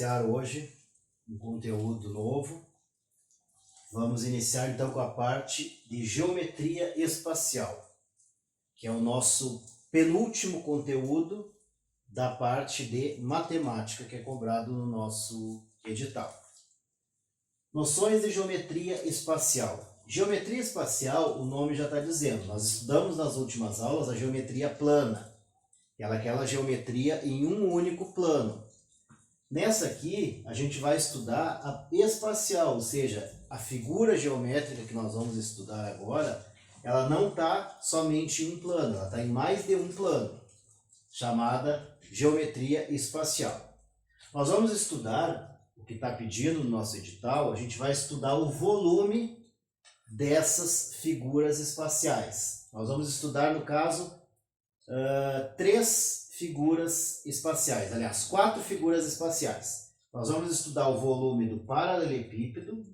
iniciar hoje um conteúdo novo. Vamos iniciar então com a parte de geometria espacial, que é o nosso penúltimo conteúdo da parte de matemática que é cobrado no nosso edital. Noções de geometria espacial. Geometria espacial, o nome já está dizendo, nós estudamos nas últimas aulas a geometria plana, aquela geometria em um único plano. Nessa aqui, a gente vai estudar a espacial, ou seja, a figura geométrica que nós vamos estudar agora, ela não está somente em um plano, ela está em mais de um plano, chamada geometria espacial. Nós vamos estudar, o que está pedindo no nosso edital, a gente vai estudar o volume dessas figuras espaciais. Nós vamos estudar, no caso, 3 figuras espaciais, aliás, 4 figuras espaciais. Nós vamos estudar o volume do paralelepípedo,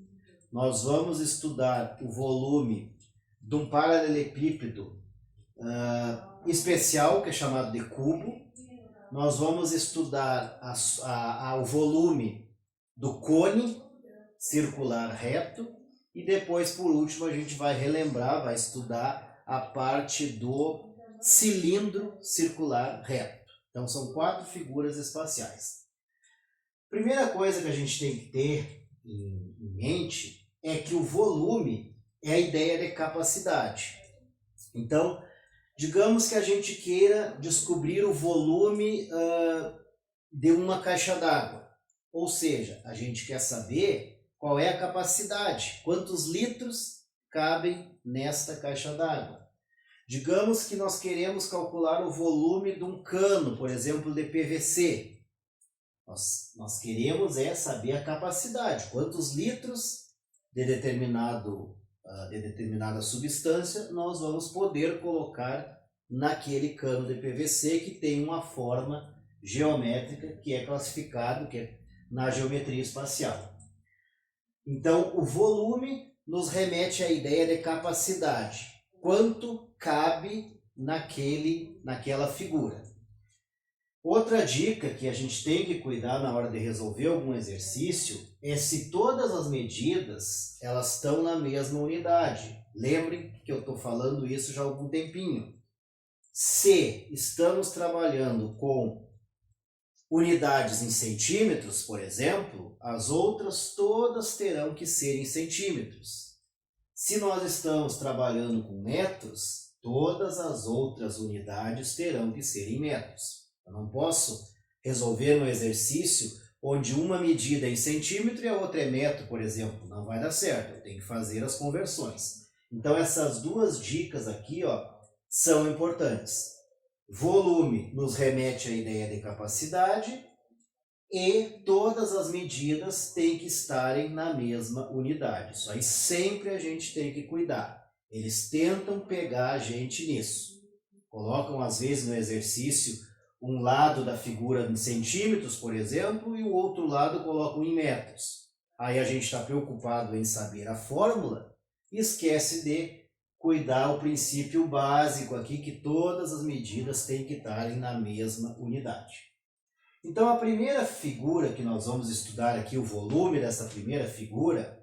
nós vamos estudar o volume de um paralelepípedo especial, que é chamado de cubo, nós vamos estudar o volume do cone circular reto, e depois, por último, a gente vai relembrar, vai estudar a parte do cilindro circular reto. Então, são 4 figuras espaciais. Primeira coisa que a gente tem que ter em mente é que o volume é a ideia de capacidade. Então, digamos que a gente queira descobrir o volume de uma caixa d'água. Ou seja, a gente quer saber qual é a capacidade, quantos litros cabem nesta caixa d'água. Digamos que nós queremos calcular o volume de um cano, por exemplo, de PVC. Nós queremos saber a capacidade, quantos litros de determinada substância nós vamos poder colocar naquele cano de PVC que tem uma forma geométrica que é classificado na geometria espacial. Então, o volume nos remete à ideia de capacidade. Quanto cabe naquela figura. Outra dica que a gente tem que cuidar na hora de resolver algum exercício é se todas as medidas elas estão na mesma unidade. Lembrem que eu estou falando isso já há algum tempinho. Se estamos trabalhando com unidades em centímetros, por exemplo, as outras todas terão que ser em centímetros. Se nós estamos trabalhando com metros, todas as outras unidades terão que ser em metros. Eu não posso resolver um exercício onde uma medida é em centímetro e a outra é metro, por exemplo. Não vai dar certo, eu tenho que fazer as conversões. Então essas 2 dicas aqui são importantes. Volume nos remete à ideia de capacidade e todas as medidas têm que estarem na mesma unidade. Isso aí sempre a gente tem que cuidar. Eles tentam pegar a gente nisso. Colocam às vezes no exercício um lado da figura em centímetros, por exemplo, e o outro lado colocam em metros. Aí a gente está preocupado em saber a fórmula e esquece de cuidar o princípio básico aqui, que todas as medidas têm que estarem na mesma unidade. Então a primeira figura que nós vamos estudar aqui, o volume dessa primeira figura,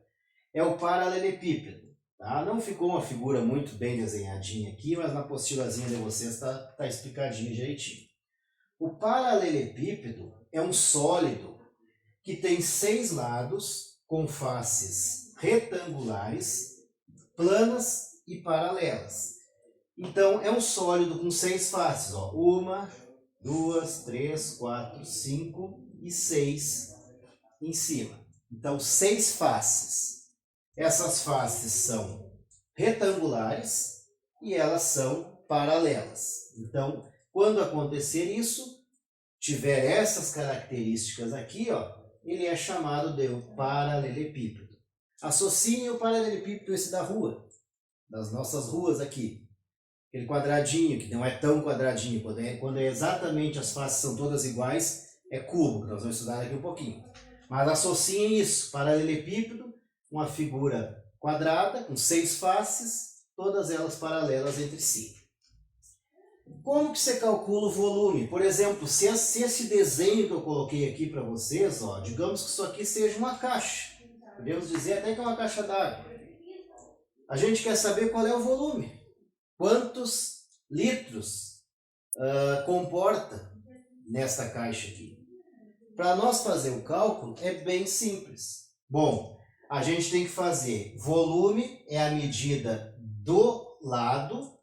é o paralelepípedo. Tá? Não ficou uma figura muito bem desenhadinha aqui, mas na apostilazinha de vocês está explicadinho direitinho. O paralelepípedo é um sólido que tem 6 lados com faces retangulares, planas e paralelas. Então, é um sólido com 6 faces. 1, 2, 3, 4, 5 e 6 em cima. Então, 6 faces. Essas faces são retangulares e elas são paralelas. Então, quando acontecer isso, tiver essas características aqui, ele é chamado de paralelepípedo. Associem o paralelepípedo esse da rua, das nossas ruas aqui. Aquele quadradinho, que não é tão quadradinho, quando é exatamente as faces são todas iguais, é cubo, que nós vamos estudar daqui um pouquinho. Mas associem isso, paralelepípedo, uma figura quadrada, com 6 faces, todas elas paralelas entre si. Como que você calcula o volume? Por exemplo, se esse desenho que eu coloquei aqui para vocês, ó, digamos que isso aqui seja uma caixa. Podemos dizer até que é uma caixa d'água. A gente quer saber qual é o volume. Quantos litros comporta nesta caixa aqui. Para nós fazer o cálculo é bem simples. Bom, a gente tem que fazer volume é a medida do lado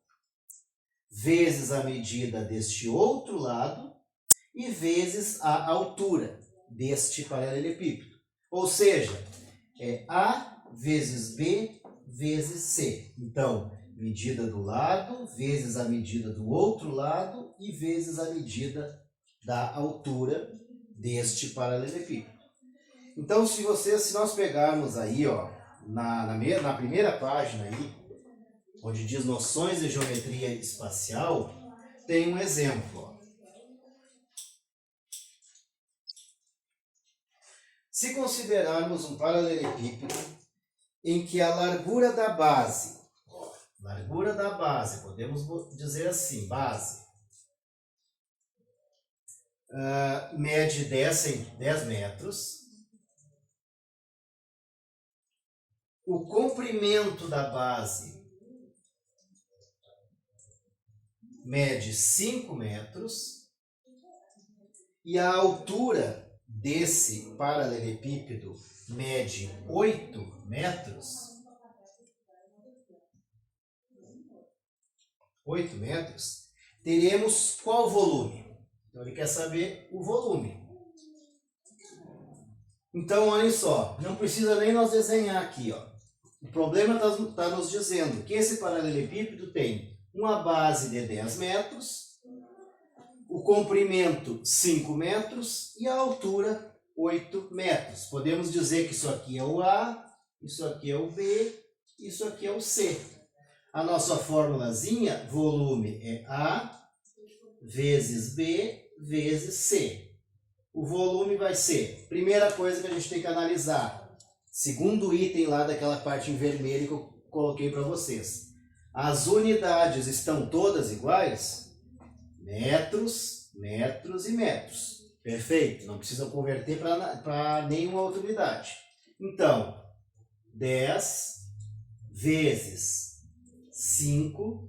vezes a medida deste outro lado e vezes a altura deste paralelepípedo. Ou seja, é A vezes B vezes C. Então, medida do lado vezes a medida do outro lado e vezes a medida da altura deste paralelepípedo. Então, se nós pegarmos aí, ó, na primeira página aí, onde diz noções de geometria espacial, tem um exemplo. Ó. Se considerarmos um paralelepípedo em que a largura da base, podemos dizer assim, base, mede 10 metros, o comprimento da base mede 5 metros e a altura desse paralelepípedo mede 8 metros. 8 metros, teremos qual volume? Então ele quer saber o volume. Então, olhem só, não precisa nem nós desenhar aqui, ó. O problema está nos dizendo que esse paralelepípedo tem uma base de 10 metros, o comprimento 5 metros e a altura 8 metros. Podemos dizer que isso aqui é o A, isso aqui é o B, isso aqui é o C. A nossa formulazinha, volume é A vezes B vezes C. O volume vai ser, primeira coisa que a gente tem que analisar, segundo item lá daquela parte em vermelho que eu coloquei para vocês. As unidades estão todas iguais? Metros, metros e metros. Perfeito, não precisa converter para nenhuma outra unidade. Então, 10 vezes 5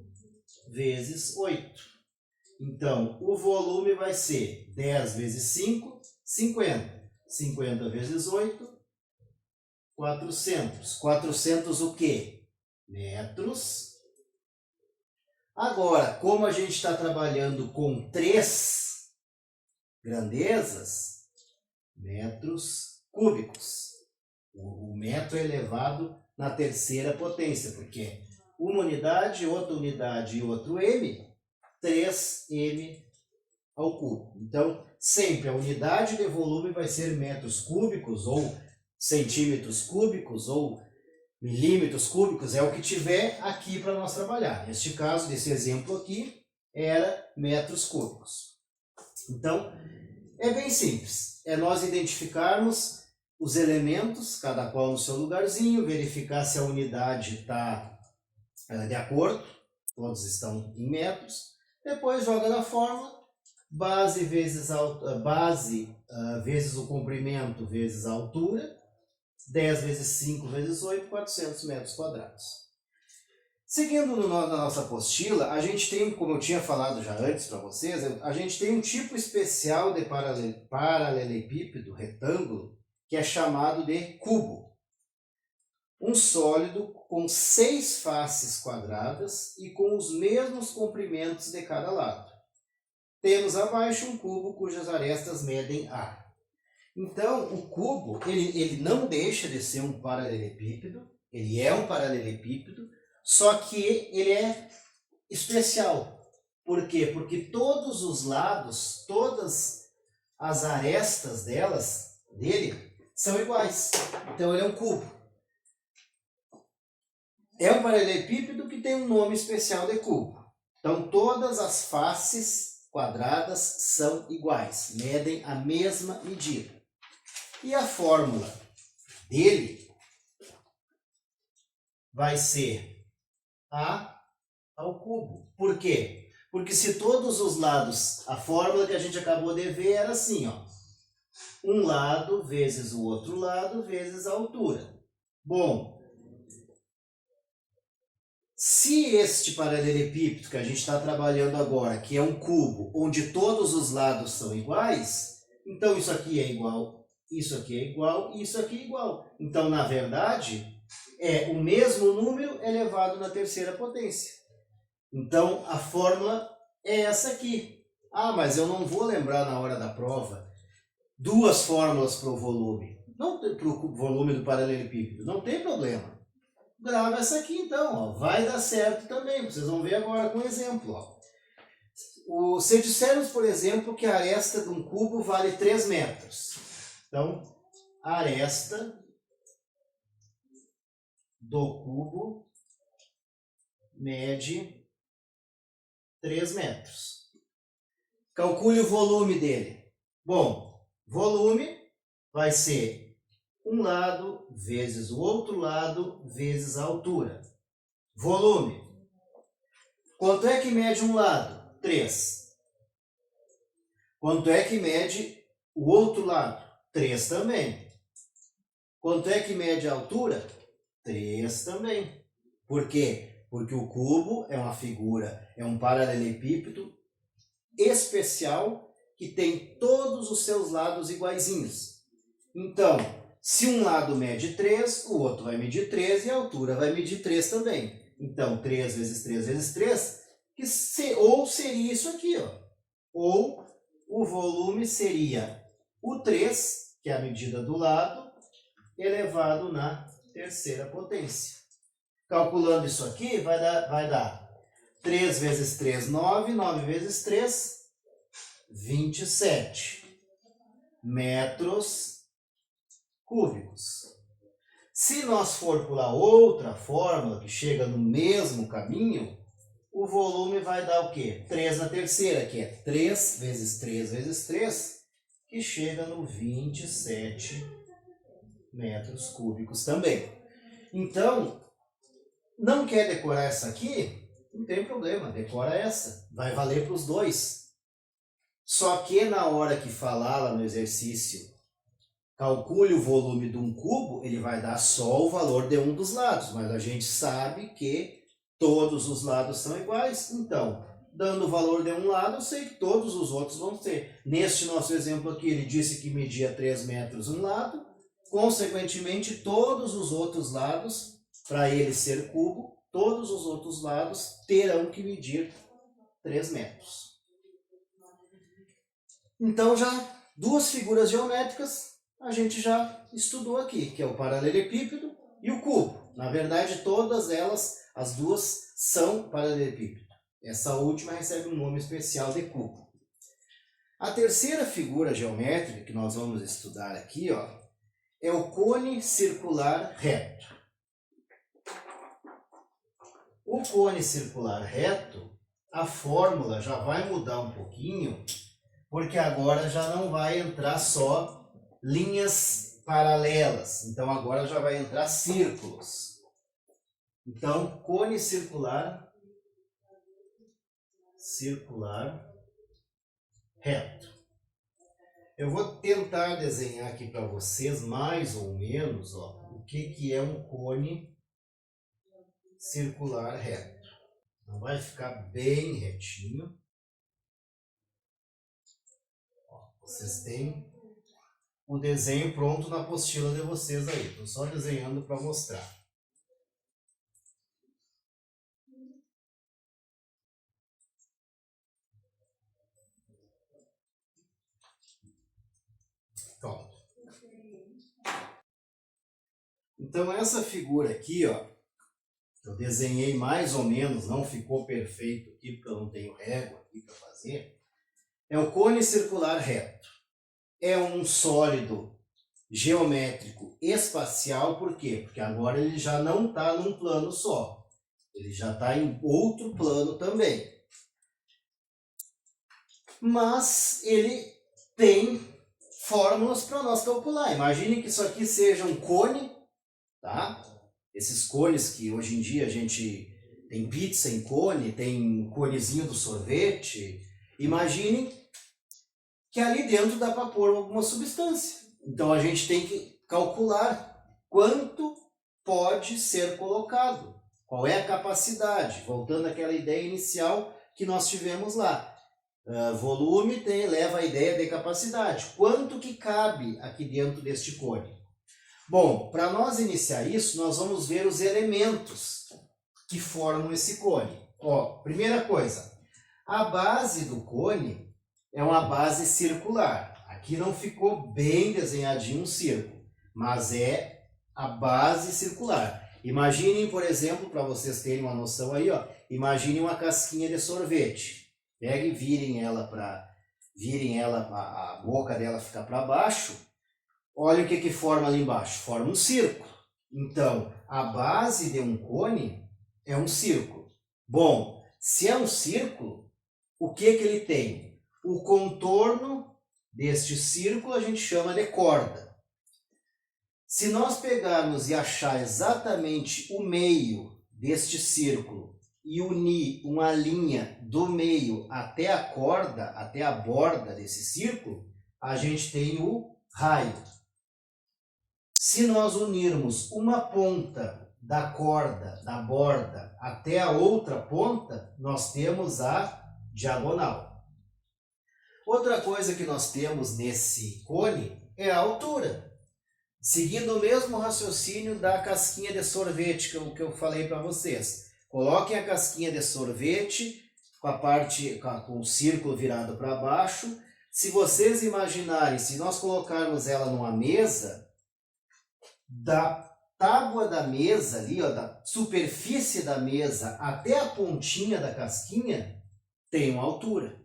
vezes 8. Então, o volume vai ser 10 vezes 5, 50. 50 vezes 8, 400. 400 o quê? Metros. Agora, como a gente está trabalhando com 3 grandezas, metros cúbicos. O metro é elevado na terceira potência, porque uma unidade, outra unidade e outro m, 3m ao cubo. Então, sempre a unidade de volume vai ser metros cúbicos, ou centímetros cúbicos, ou milímetros cúbicos, é o que tiver aqui para nós trabalhar. Neste caso, desse exemplo aqui, era metros cúbicos. Então, é bem simples. É nós identificarmos os elementos, cada qual no seu lugarzinho, verificar se a unidade está de acordo, todos estão em metros. Depois joga na fórmula, base vezes o comprimento vezes a altura, 10 vezes 5 vezes 8, 400 metros quadrados. Seguindo na nossa apostila, a gente tem, como eu tinha falado já antes para vocês, a gente tem um tipo especial de paralelepípedo, retângulo, que é chamado de cubo. Um sólido com 6 faces quadradas e com os mesmos comprimentos de cada lado. Temos abaixo um cubo cujas arestas medem A. Então, o cubo, ele não deixa de ser um paralelepípedo, ele é um paralelepípedo, só que ele é especial. Por quê? Porque todos os lados, todas as arestas dele, são iguais. Então, ele é um cubo. É um paralelepípedo que tem um nome especial de cubo. Então, todas as faces quadradas são iguais, medem a mesma medida. E a fórmula dele vai ser A ao cubo. Por quê? Porque se todos os lados, a fórmula que a gente acabou de ver era assim, ó. Um lado vezes o outro lado vezes a altura. Bom, se este paralelepípedo que a gente está trabalhando agora, que é um cubo, onde todos os lados são iguais, então isso aqui é igual, isso aqui é igual e isso aqui é igual. Então, na verdade, é o mesmo número elevado na terceira potência. Então, a fórmula é essa aqui. Ah, mas eu não vou lembrar na hora da prova duas fórmulas para o volume. Não para o volume do paralelepípedo. Não tem problema. Grava essa aqui então. Ó. Vai dar certo também. Vocês vão ver agora com um exemplo. Ó. Se dissermos, por exemplo, que a aresta de um cubo vale 3 metros. Então, a aresta do cubo mede 3 metros. Calcule o volume dele. Bom, volume vai ser um lado vezes o outro lado vezes a altura. Volume. Quanto é que mede um lado? 3. Quanto é que mede o outro lado? 3 também. Quanto é que mede a altura? 3 também. Por quê? Porque o cubo é uma figura, é um paralelepípedo especial que tem todos os seus lados iguaizinhos. Então, se um lado mede 3, o outro vai medir 3 e a altura vai medir 3 também. Então, 3 vezes 3 vezes 3, ou seria isso aqui, ó. Ou o volume seria o 3, que é a medida do lado, elevado na terceira potência. Calculando isso aqui, vai dar 3 vezes 3, 9. 9 vezes 3, 27 metros cúbicos. Se nós for pular outra fórmula que chega no mesmo caminho, o volume vai dar o quê? 3 na terceira, que é 3 vezes 3 vezes 3, que chega no 27 metros cúbicos também. Então, não quer decorar essa aqui? Não tem problema, decora essa. Vai valer para os dois. Só que na hora que falar lá no exercício, calcule o volume de um cubo, ele vai dar só o valor de um dos lados. Mas a gente sabe que todos os lados são iguais. Então, dando o valor de um lado, eu sei que todos os outros vão ser. Neste nosso exemplo aqui, ele disse que media 3 metros um lado. Consequentemente, todos os outros lados, para ele ser cubo, todos os outros lados terão que medir 3 metros. Então, já duas figuras geométricas a gente já estudou aqui, que é o paralelepípedo e o cubo. Na verdade, todas elas, as duas, são paralelepípedo. Essa última recebe um nome especial de cubo. A terceira figura geométrica que nós vamos estudar aqui, ó, é o cone circular reto. O cone circular reto, a fórmula já vai mudar um pouquinho, porque agora já não vai entrar só linhas paralelas. Então agora já vai entrar círculos. Então, cone circular reto. Eu vou tentar desenhar aqui para vocês, mais ou menos, ó, o que é um cone circular reto. Não vai ficar bem retinho. Ó, vocês têm o desenho pronto na apostila de vocês aí. Estou só desenhando para mostrar. Pronto. Então essa figura aqui, ó, eu desenhei mais ou menos, não ficou perfeito aqui, porque eu não tenho régua aqui para fazer. É o cone circular reto. É um sólido geométrico espacial, por quê? Porque agora ele já não está num plano só. Ele já está em outro plano também. Mas ele tem fórmulas para nós calcular. Imagine que isso aqui seja um cone, tá? Esses cones que hoje em dia a gente tem pizza em cone, tem conezinho do sorvete. Imaginem que ali dentro dá para pôr alguma substância. Então a gente tem que calcular quanto pode ser colocado, qual é a capacidade, voltando àquela ideia inicial que nós tivemos lá. Volume leva a ideia de capacidade. Quanto que cabe aqui dentro deste cone? Bom, para nós iniciar isso, nós vamos ver os elementos que formam esse cone. Ó, primeira coisa, a base do cone é uma base circular. Aqui não ficou bem desenhadinho um círculo, mas é a base circular. Imaginem, por exemplo, para vocês terem uma noção aí, ó, imaginem uma casquinha de sorvete. Peguem e virem ela, a boca dela fica para baixo. Olha o que forma ali embaixo. Forma um círculo. Então, a base de um cone é um círculo. Bom, se é um círculo, o que ele tem? O contorno deste círculo a gente chama de corda. Se nós pegarmos e achar exatamente o meio deste círculo e unir uma linha do meio até a corda, até a borda desse círculo, a gente tem o raio. Se nós unirmos uma ponta da corda, da borda, até a outra ponta, nós temos a diagonal. Outra coisa que nós temos nesse cone é a altura. Seguindo o mesmo raciocínio da casquinha de sorvete que eu falei para vocês. Coloquem a casquinha de sorvete com o círculo virado para baixo. Se vocês imaginarem, se nós colocarmos ela numa mesa, da tábua da mesa ali, ó, da superfície da mesa até a pontinha da casquinha, tem uma altura.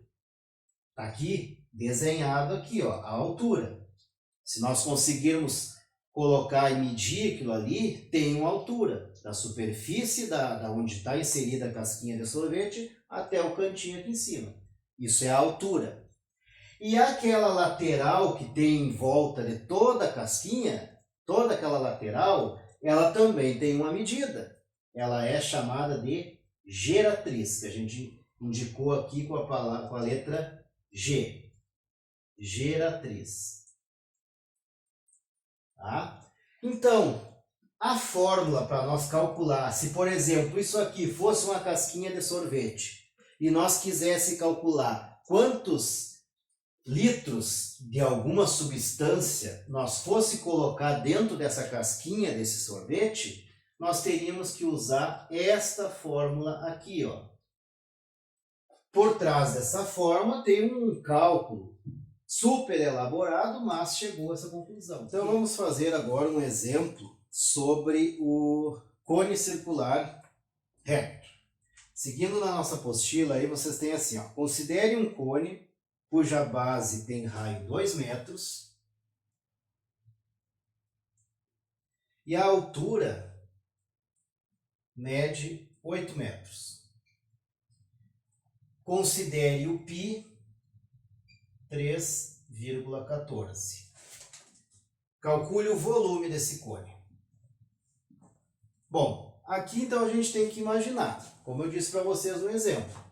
Está aqui, desenhado aqui, ó, a altura. Se nós conseguirmos colocar e medir aquilo ali, tem uma altura. Da superfície da onde está inserida a casquinha de sorvete até o cantinho aqui em cima. Isso é a altura. E aquela lateral que tem em volta de toda a casquinha, toda aquela lateral, ela também tem uma medida. Ela é chamada de geratriz, que a gente indicou aqui com a letra G. Geratriz. Tá? Então, a fórmula para nós calcular, se por exemplo isso aqui fosse uma casquinha de sorvete e nós quiséssemos calcular quantos litros de alguma substância nós fosse colocar dentro dessa casquinha desse sorvete, nós teríamos que usar esta fórmula aqui, ó. Por trás dessa fórmula tem um cálculo super elaborado, mas chegou a essa conclusão. Então vamos fazer agora um exemplo sobre o cone circular reto. Seguindo na nossa apostila, aí vocês têm assim, ó, considere um cone cuja base tem raio 2 metros e a altura mede 8 metros. Considere o π 3,14. Calcule o volume desse cone. Bom, aqui então a gente tem que imaginar, como eu disse para vocês no exemplo.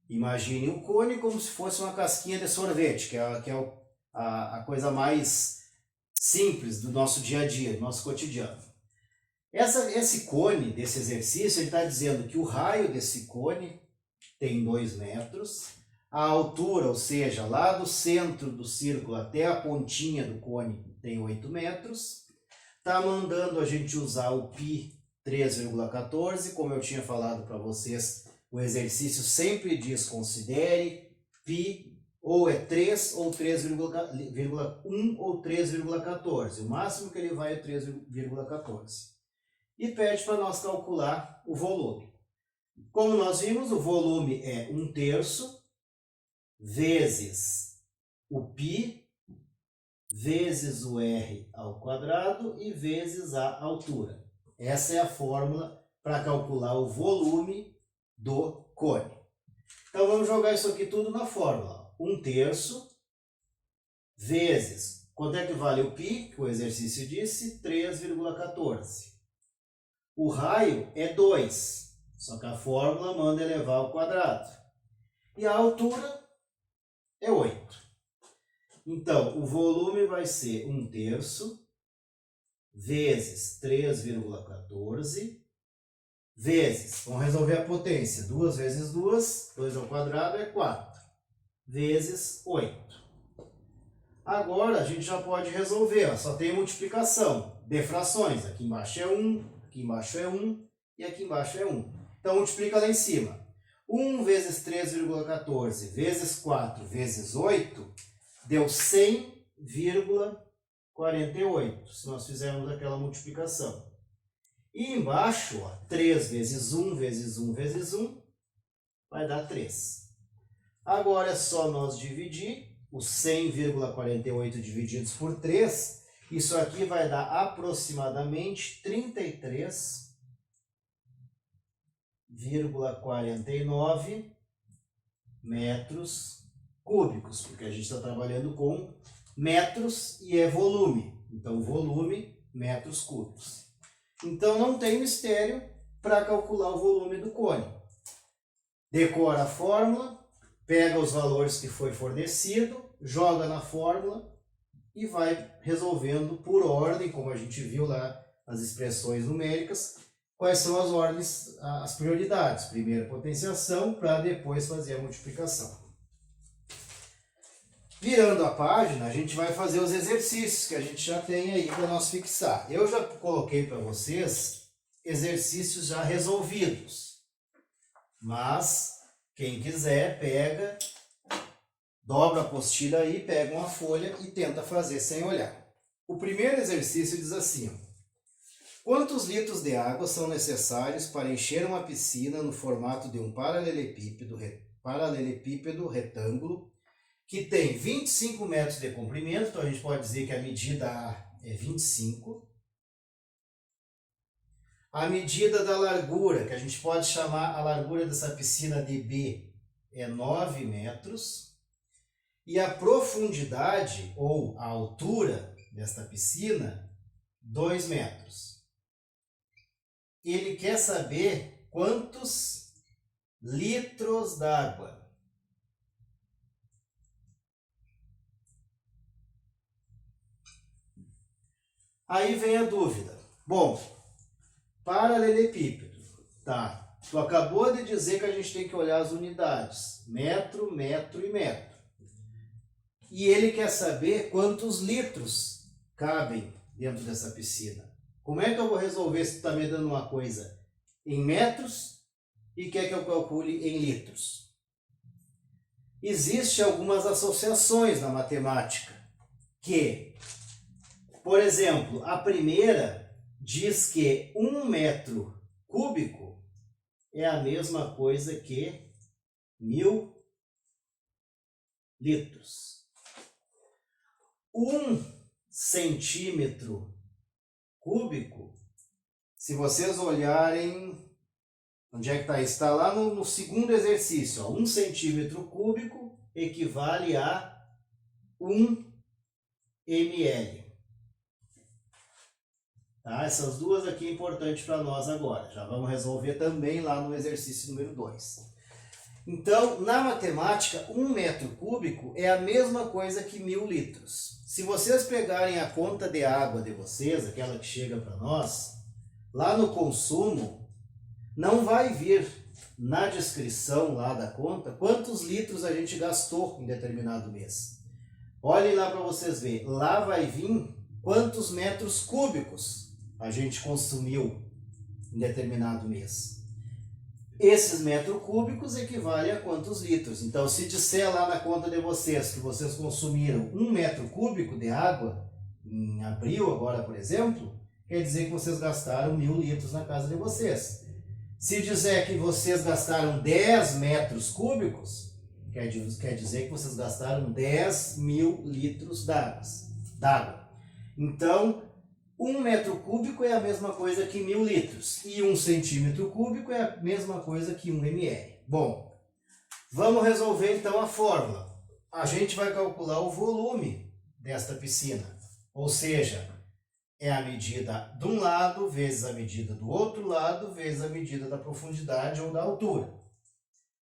Imagine um cone como se fosse uma casquinha de sorvete, que é a coisa mais simples do nosso dia a dia, do nosso cotidiano. Esse cone, desse exercício, ele está dizendo que o raio desse cone tem 2 metros, a altura, ou seja, lá do centro do círculo até a pontinha do cone tem 8 metros, está mandando a gente usar o π 3,14, como eu tinha falado para vocês, o exercício sempre diz considere π ou é 3 ou 3,1 ou 3,14, o máximo que ele vai é 3,14. E pede para nós calcular o volume. Como nós vimos, o volume é 1/3 vezes o π vezes o r ao quadrado e vezes a altura. Essa é a fórmula para calcular o volume do cone. Então vamos jogar isso aqui tudo na fórmula. 1/3 vezes, quanto é que vale o π? Que o exercício disse, 3,14. O raio é 2. Só que a fórmula manda elevar ao quadrado. E a altura é 8. Então, o volume vai ser 1/3 vezes 3,14 vezes, vamos resolver a potência, 2 vezes 2, 2 ao quadrado é 4, vezes 8. Agora a gente já pode resolver, ó, só tem multiplicação de frações, aqui embaixo é 1, aqui embaixo é 1 e aqui embaixo é 1. Então multiplica lá em cima. 1 vezes 3,14 vezes 4 vezes 8 deu 100,48, se nós fizermos aquela multiplicação. E embaixo, ó, 3 vezes 1 vezes 1 vezes 1 vai dar 3. Agora é só nós dividir os 100,48 divididos por 3. Isso aqui vai dar aproximadamente 33,49 metros cúbicos, porque a gente está trabalhando com metros e é volume. Então, volume, metros cúbicos. Então, não tem mistério para calcular o volume do cone. Decora a fórmula, pega os valores que foi fornecido, joga na fórmula e vai resolvendo por ordem, como a gente viu lá nas expressões numéricas, quais são as ordens, as prioridades. Primeiro potenciação, para depois fazer a multiplicação. Virando a página, a gente vai fazer os exercícios que a gente já tem aí para nós fixar. Eu já coloquei para vocês exercícios já resolvidos, mas quem quiser pega, dobra a apostila aí, pega uma folha e tenta fazer sem olhar. O primeiro exercício diz assim: quantos litros de água são necessários para encher uma piscina no formato de um paralelepípedo retângulo que tem 25 metros de comprimento? Então a gente pode dizer que a medida A é 25. A medida da largura, que a gente pode chamar a largura dessa piscina de B, é 9 metros. E a profundidade, ou a altura desta piscina, 2 metros. Ele quer saber quantos litros d'água. Aí vem a dúvida. Bom, paralelepípedo, tá? Tu acabou de dizer que a gente tem que olhar as unidades, metro, metro e metro. E ele quer saber quantos litros cabem dentro dessa piscina. Como é que eu vou resolver se tu está me dando uma coisa em metros e quer que eu calcule em litros? Existem algumas associações na matemática que, por exemplo, a primeira diz que 1 metro cúbico é a mesma coisa que 1000 litros. 1 centímetro cúbico, se vocês olharem, onde é que está? Está lá no segundo exercício. Ó, 1 centímetro cúbico equivale a 1 ml. Tá? Essas duas aqui é importante para nós agora. Já vamos resolver também lá no exercício número 2. Então, na matemática, 1 metro cúbico é a mesma coisa que 1000 litros. Se vocês pegarem a conta de água de vocês, aquela que chega para nós, lá no consumo, não vai vir na descrição lá da conta quantos litros a gente gastou em determinado mês. Olhem lá para vocês verem. Lá vai vir quantos metros cúbicos a gente consumiu em determinado mês. Esses metros cúbicos equivalem a quantos litros? Então, se disser lá na conta de vocês que vocês consumiram 1 metro cúbico de água em abril agora, por exemplo, quer dizer que vocês gastaram 1000 litros na casa de vocês. Se dizer que vocês gastaram 10 metros cúbicos, quer dizer que vocês gastaram 10.000 litros d'água. Então, 1 metro cúbico é a mesma coisa que 1000 litros. E 1 centímetro cúbico é a mesma coisa que 1 ml. Bom, vamos resolver então a fórmula. A gente vai calcular o volume desta piscina. Ou seja, é a medida de um lado vezes a medida do outro lado vezes a medida da profundidade ou da altura.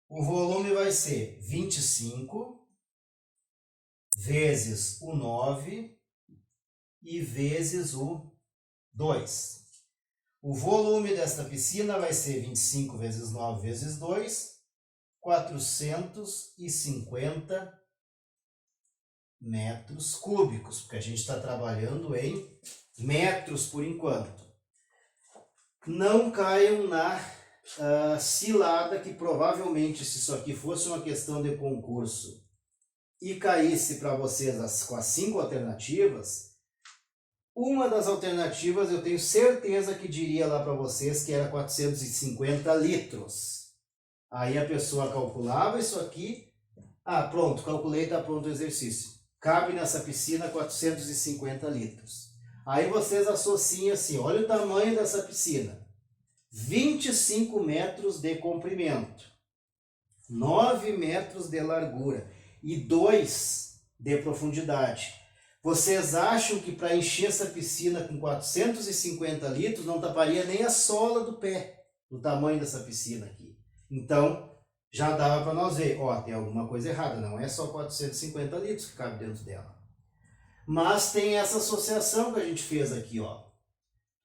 O volume vai ser 25 vezes o 9 e vezes o 2. O volume desta piscina vai ser 25 vezes 9 vezes 2, 450 metros cúbicos, porque a gente está trabalhando em metros por enquanto. Não caiam na cilada que provavelmente, se isso aqui fosse uma questão de concurso e caísse para vocês com as 5 alternativas, uma das alternativas eu tenho certeza que diria lá para vocês que era 450 litros. Aí a pessoa calculava isso aqui, pronto, calculei, está pronto o exercício. Cabe nessa piscina 450 litros. Aí vocês associam assim, olha o tamanho dessa piscina. 25 metros de comprimento, 9 metros de largura e 2 de profundidade. Vocês acham que para encher essa piscina com 450 litros não taparia nem a sola do pé, do tamanho dessa piscina aqui. Então, já dava para nós ver, tem alguma coisa errada, não é só 450 litros que cabe dentro dela. Mas tem essa associação que a gente fez aqui,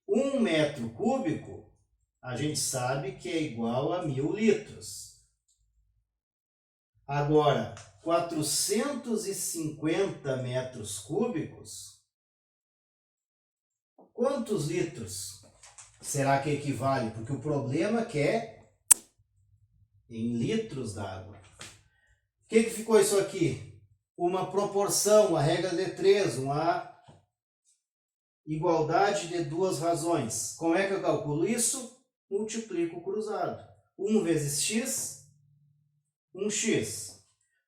1 metro cúbico, a gente sabe que é igual a 1000 litros. Agora, 450 metros cúbicos, quantos litros será que equivale? Porque o problema é que é em litros d'água. O que ficou isso aqui? Uma proporção, uma regra de 3, uma igualdade de 2 razões. Como é que eu calculo isso? Multiplico o cruzado. 1 vezes x, 1x.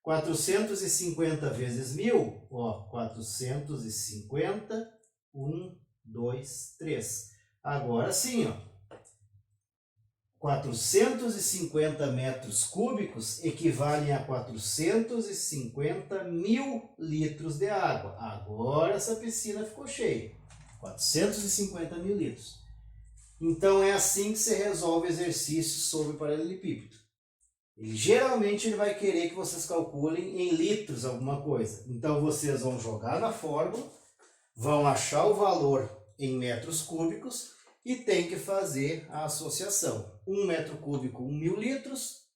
450 vezes 1000, 450, 1, 2, 3. Agora sim, 450 metros cúbicos equivalem a 450 mil litros de água. Agora essa piscina ficou cheia. 450 mil litros. Então é assim que se resolve exercícios sobre paralelepípedo. Geralmente ele vai querer que vocês calculem em litros alguma coisa. Então vocês vão jogar na fórmula, vão achar o valor em metros cúbicos e tem que fazer a associação. 1 metro cúbico, 1000 litros,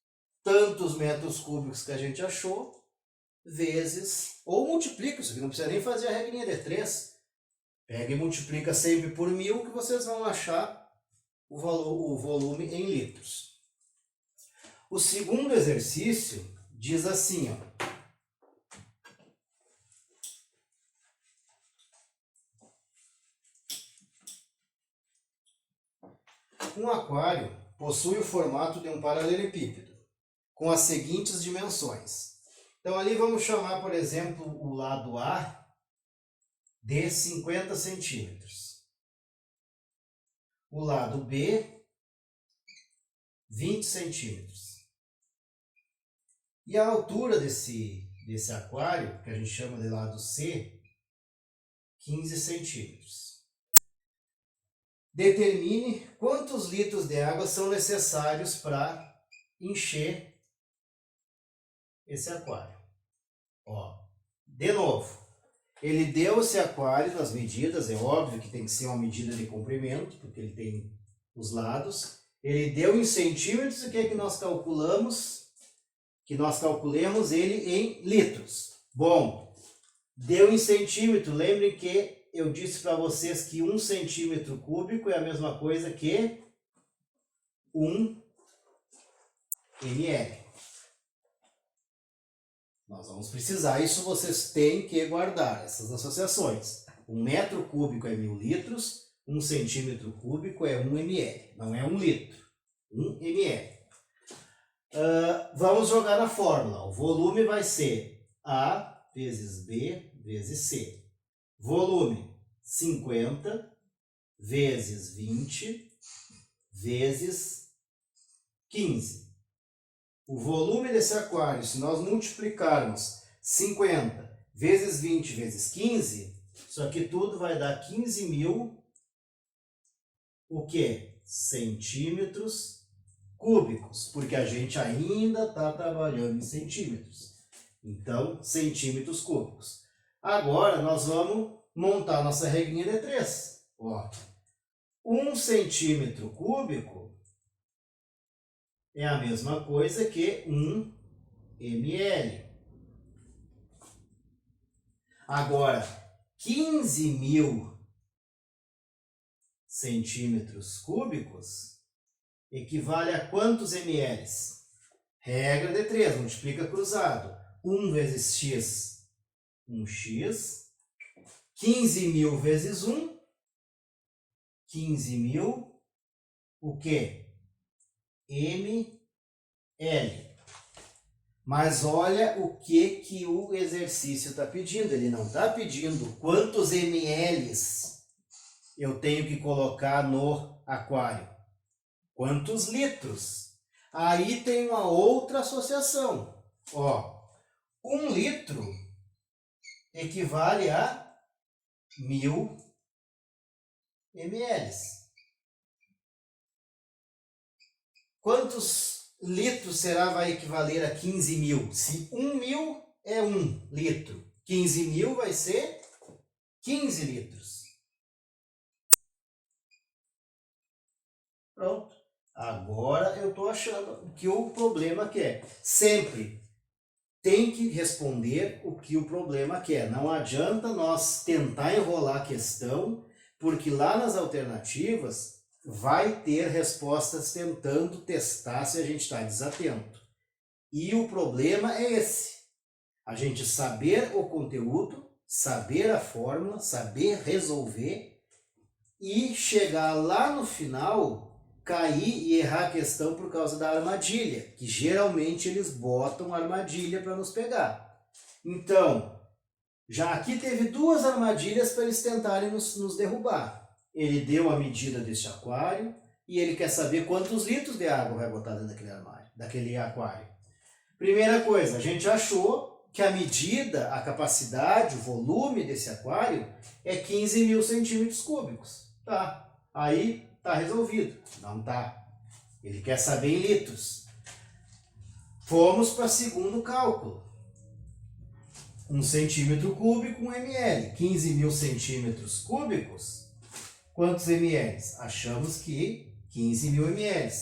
tantos metros cúbicos que a gente achou, vezes, ou multiplica, isso aqui não precisa nem fazer a regrinha de 3. Pega e multiplica sempre por 1000 que vocês vão achar o volume em litros. O segundo exercício diz assim, Um aquário possui o formato de um paralelepípedo, com as seguintes dimensões. Então ali vamos chamar, por exemplo, o lado A de 50 centímetros. O lado B, 20 centímetros. E a altura desse aquário, que a gente chama de lado C, 15 centímetros. Determine quantos litros de água são necessários para encher esse aquário. De novo, ele deu esse aquário nas medidas, é óbvio que tem que ser uma medida de comprimento, porque ele tem os lados. Ele deu em centímetros, o que é que nós calculamos? Que nós calculemos ele em litros. Bom, deu em centímetro. Lembrem que eu disse para vocês que 1 centímetro cúbico é a mesma coisa que 1 ml. Nós vamos precisar, isso vocês têm que guardar, essas associações. 1 metro cúbico é 1000 litros, 1 centímetro cúbico é 1 ml, não é 1 litro, 1 ml. Vamos jogar na fórmula. O volume vai ser A vezes B vezes C. Volume 50 vezes 20 vezes 15. O volume desse aquário, se nós multiplicarmos 50 vezes 20 vezes 15, isso aqui tudo vai dar 15.000 o quê? Centímetros cúbicos, porque a gente ainda está trabalhando em centímetros. Então, centímetros cúbicos. Agora, nós vamos montar nossa regrinha de 3. Ó, 1 centímetro cúbico é a mesma coisa que 1 ml. Agora, 15.000 centímetros cúbicos equivale a quantos ml? Regra de 3, multiplica cruzado. 1 vezes x, 1x. 15.000 vezes 1, 15.000, o quê? ml. Mas olha o que o exercício está pedindo. Ele não está pedindo quantos ml eu tenho que colocar no aquário. Quantos litros? Aí tem uma outra associação. Ó, 1 litro equivale a 1.000 ml. Quantos litros será vai equivaler a 15.000? Se 1.000 é 1 litro, 15.000 vai ser 15 litros. Pronto. Agora eu estou achando que o problema quer. Sempre tem que responder o que o problema quer. Não adianta nós tentar enrolar a questão, porque lá nas alternativas vai ter respostas tentando testar se a gente está desatento. E o problema é esse. A gente saber o conteúdo, saber a fórmula, saber resolver e chegar lá no final, cair e errar a questão por causa da armadilha, que geralmente eles botam armadilha para nos pegar. Então, já aqui teve 2 armadilhas para eles tentarem nos derrubar. Ele deu a medida deste aquário e ele quer saber quantos litros de água vai botar dentro daquele aquário. Primeira coisa, a gente achou que a medida, a capacidade, o volume desse aquário é 15.000 centímetros cúbicos. Tá, aí tá resolvido. Não tá. Ele quer saber em litros. Fomos para o segundo cálculo. 1 centímetro cúbico, 1 ml. 15.000 centímetros cúbicos, quantos ml? Achamos que 15.000 ml.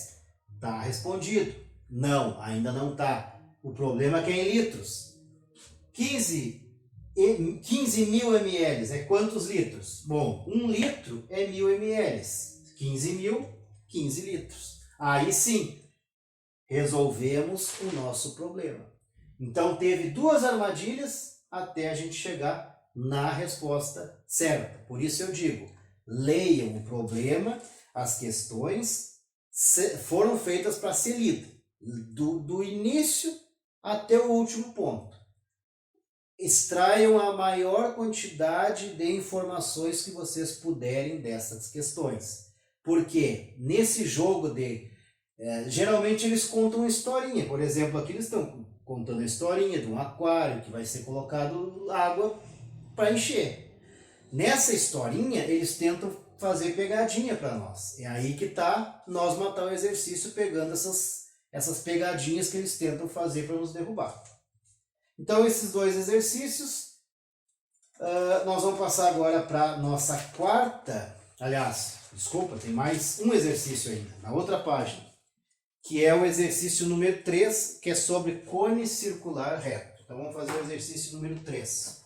Tá respondido. Não, ainda não tá. O problema é que é em litros. 15.000 ml é quantos litros? Bom, 1 litro é 1.000 ml. 15.000, 15 litros. Aí sim, resolvemos o nosso problema. Então teve 2 armadilhas até a gente chegar na resposta certa. Por isso eu digo, leiam o problema, as questões foram feitas para ser lidas, do início até o último ponto. Extraiam a maior quantidade de informações que vocês puderem dessas questões. Porque nesse jogo geralmente eles contam uma historinha. Por exemplo, aqui eles estão contando a historinha de um aquário que vai ser colocado água para encher. Nessa historinha eles tentam fazer pegadinha para nós. É aí que tá nós matar o exercício pegando essas pegadinhas que eles tentam fazer para nos derrubar. Então esses 2 exercícios, nós vamos passar agora para nossa quarta, aliás, desculpa, tem mais um exercício ainda, na outra página, que é o exercício número 3, que é sobre cone circular reto. Então vamos fazer o exercício número 3.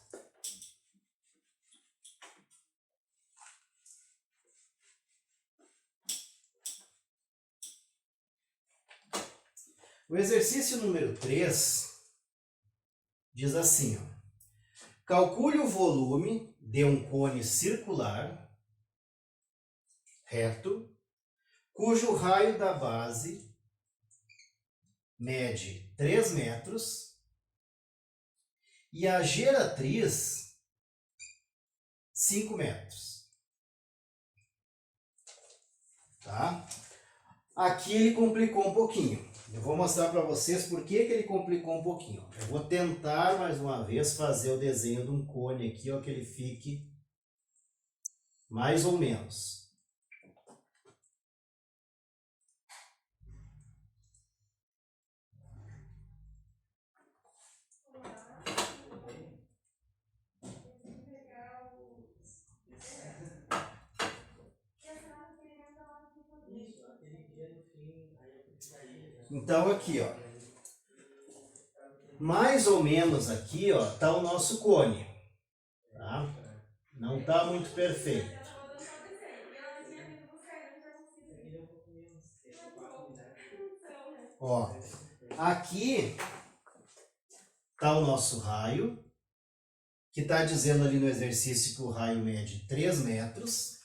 O exercício número 3 diz assim, ó, calcule o volume de um cone circular reto, cujo raio da base mede 3 metros e a geratriz 5 metros. Tá? Aqui ele complicou um pouquinho. Eu vou mostrar para vocês por que ele complicou um pouquinho. Eu vou tentar mais uma vez fazer o desenho de um cone aqui, ó, que ele fique mais ou menos. Então aqui, ó, mais ou menos aqui, ó, tá o nosso cone, tá? Não tá muito perfeito. Ó, aqui tá o nosso raio, que tá dizendo ali no exercício que o raio mede 3 metros.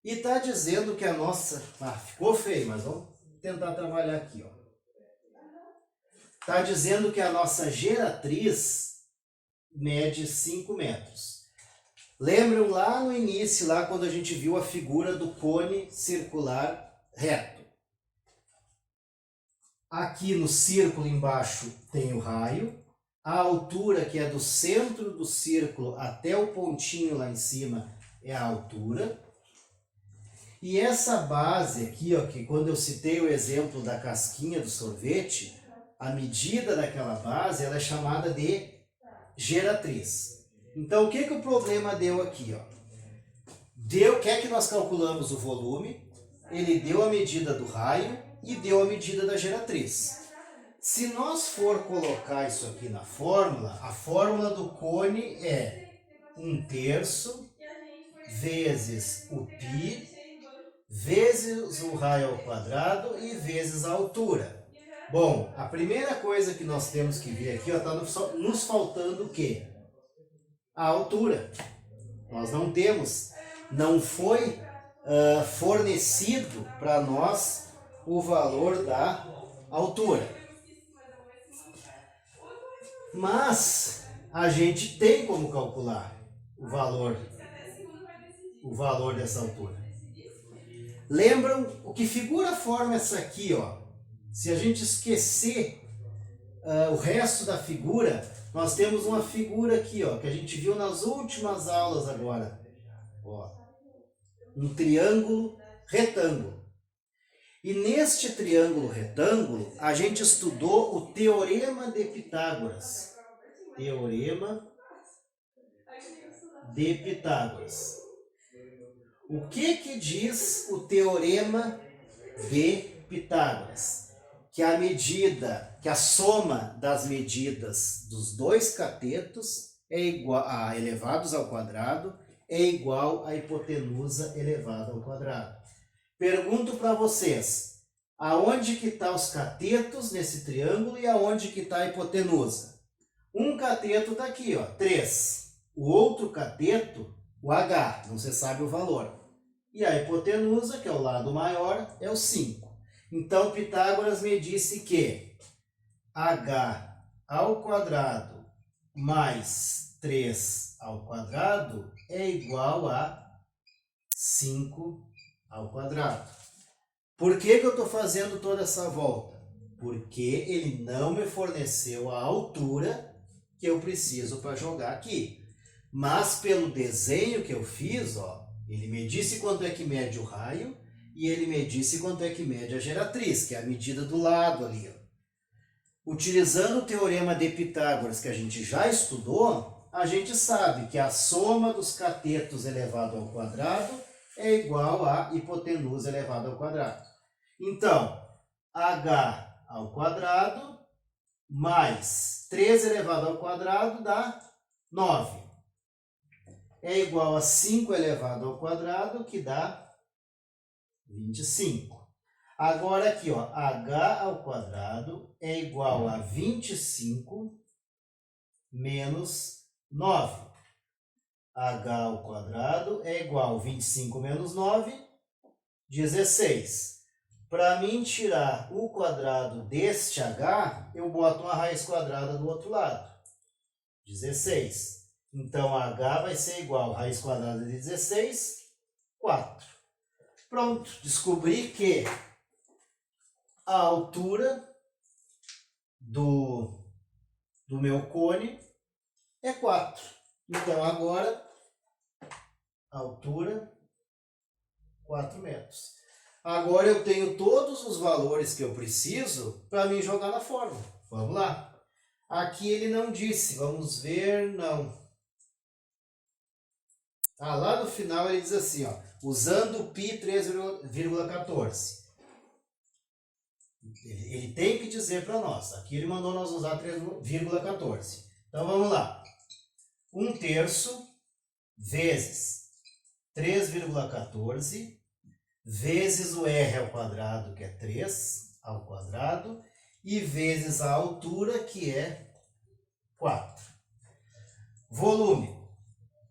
E tá dizendo que a nossa... Ah, ficou feio, mas vamos tentar trabalhar aqui, ó. Tá dizendo que a nossa geratriz mede 5 metros. Lembram lá no início, lá quando a gente viu a figura do cone circular reto. Aqui no círculo embaixo tem o raio. A altura, que é do centro do círculo até o pontinho lá em cima, é a altura. E essa base aqui, ó, que quando eu citei o exemplo da casquinha do sorvete, a medida daquela base ela é chamada de geratriz. Então, o que o problema deu aqui? Ó? Quer que nós calculamos o volume, ele deu a medida do raio e deu a medida da geratriz. Se nós for colocar isso aqui na fórmula, a fórmula do cone é 1/3 vezes o π vezes o raio ao quadrado e vezes a altura. Bom, a primeira coisa que nós temos que ver aqui, está nos faltando o quê? A altura. Nós não temos, não foi fornecido para nós o valor da altura. Mas a gente tem como calcular o valor dessa altura. Lembram o que figura a forma essa aqui, ó? Se a gente esquecer o resto da figura, nós temos uma figura aqui, ó, que a gente viu nas últimas aulas agora. Ó, um triângulo retângulo. E neste triângulo retângulo, a gente estudou o Teorema de Pitágoras. Teorema de Pitágoras. O que diz o Teorema de Pitágoras? Que a medida, que a soma das medidas dos dois catetos é igual a elevados ao quadrado é igual à hipotenusa elevada ao quadrado. Pergunto para vocês, aonde que está os catetos nesse triângulo e aonde que está a hipotenusa? Um cateto está aqui, ó, 3. O outro cateto, o H, não se sabe o valor. E a hipotenusa, que é o lado maior, é o 5. Então, Pitágoras me disse que H ao quadrado mais 3 ao quadrado é igual a 5 ao quadrado. Por que eu estou fazendo toda essa volta? Porque ele não me forneceu a altura que eu preciso para jogar aqui. Mas pelo desenho que eu fiz, ó, ele me disse quanto é que mede o raio e ele me disse quanto é que mede a geratriz, que é a medida do lado ali. Ó. Utilizando o Teorema de Pitágoras, que a gente já estudou, a gente sabe que a soma dos catetos elevado ao quadrado é igual a hipotenusa elevada ao quadrado. Então, H ao quadrado mais 3 elevado ao quadrado dá 9. É igual a 5 elevado ao quadrado, que dá 25. Agora aqui, ó, H ao quadrado é igual a 25 menos 9. H ao quadrado é igual a 25 menos 9, 16. Para mim tirar o quadrado deste H, eu boto uma raiz quadrada do outro lado. 16. Então, H vai ser igual a raiz quadrada de 16, 4. Pronto, descobri que a altura do meu cone é 4. Então, agora, a altura, 4 metros. Agora eu tenho todos os valores que eu preciso para me jogar na fórmula. Vamos lá. Aqui ele não disse, vamos ver, não. Ah, lá no final ele diz assim, ó, usando o π 3,14. Ele tem que dizer para nós. Aqui ele mandou nós usar 3,14. Então vamos lá. 1/3 vezes 3,14 vezes o r ao quadrado, que é 3 ao quadrado, e vezes a altura, que é 4. Volume: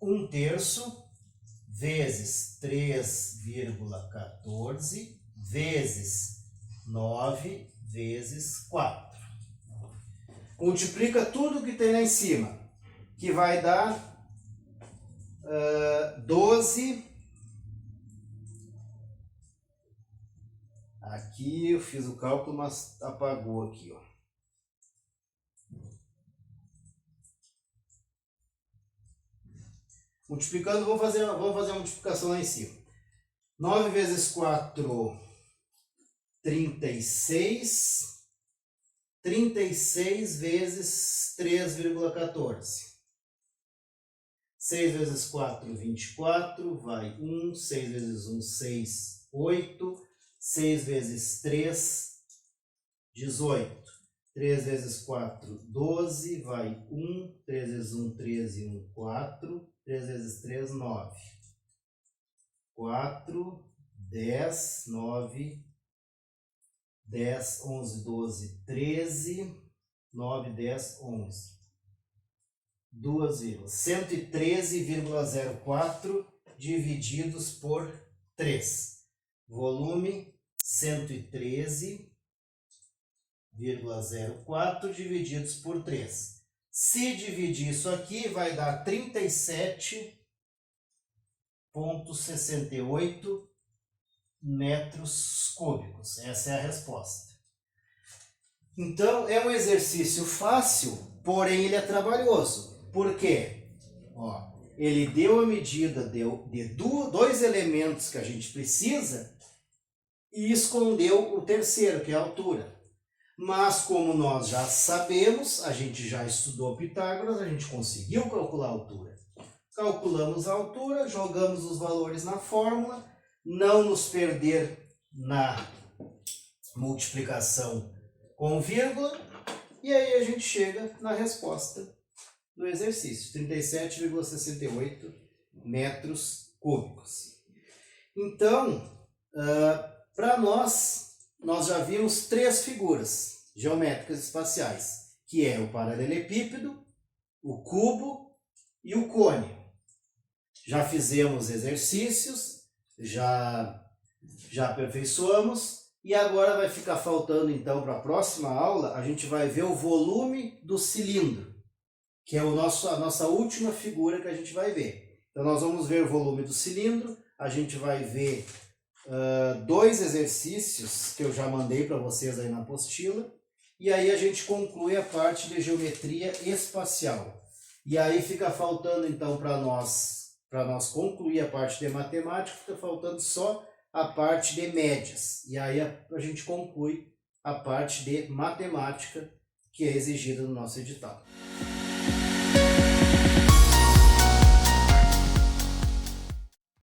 1/3 vezes 3,14 vezes 9 vezes 4. Multiplica tudo que tem lá em cima, que vai dar 12. Aqui eu fiz o cálculo, mas apagou aqui, ó. Multiplicando, vamos fazer a multiplicação lá em cima. 9 vezes 4, 36. 36 vezes 3,14. 6 vezes 4, 24, vai 1. 6 vezes 1, 6, 8. 6 vezes 3, 18. 3 vezes 4, 12, vai 1. 3 vezes 1, 13, 1, 4. 3 vezes 3, 9. 4, 10, 9, 10, 11, 12, 13, 9, 10, 11. 113,04 divididos por 3. Volume: 113,04 divididos por 3. Se dividir isso aqui, vai dar 37,68 metros cúbicos. Essa é a resposta. Então, é um exercício fácil, porém ele é trabalhoso. Por quê? Ó, ele deu a medida de dois elementos que a gente precisa e escondeu o terceiro, que é a altura. Mas como nós já sabemos, a gente já estudou Pitágoras, a gente conseguiu calcular a altura. Calculamos a altura, jogamos os valores na fórmula, não nos perder na multiplicação com vírgula, e aí a gente chega na resposta do exercício, 37,68 metros cúbicos. Então, para nós já vimos 3 figuras geométricas espaciais, que é o paralelepípedo, o cubo e o cone. Já fizemos exercícios, já aperfeiçoamos, e agora vai ficar faltando, então, para a próxima aula, a gente vai ver o volume do cilindro, que é a nossa última figura que a gente vai ver. Então, nós vamos ver o volume do cilindro, a gente vai ver 2 exercícios que eu já mandei para vocês aí na apostila, e aí a gente conclui a parte de geometria espacial. E aí fica faltando, então, para nós concluir a parte de matemática, fica faltando só a parte de médias. E aí a gente conclui a parte de matemática que é exigida no nosso edital.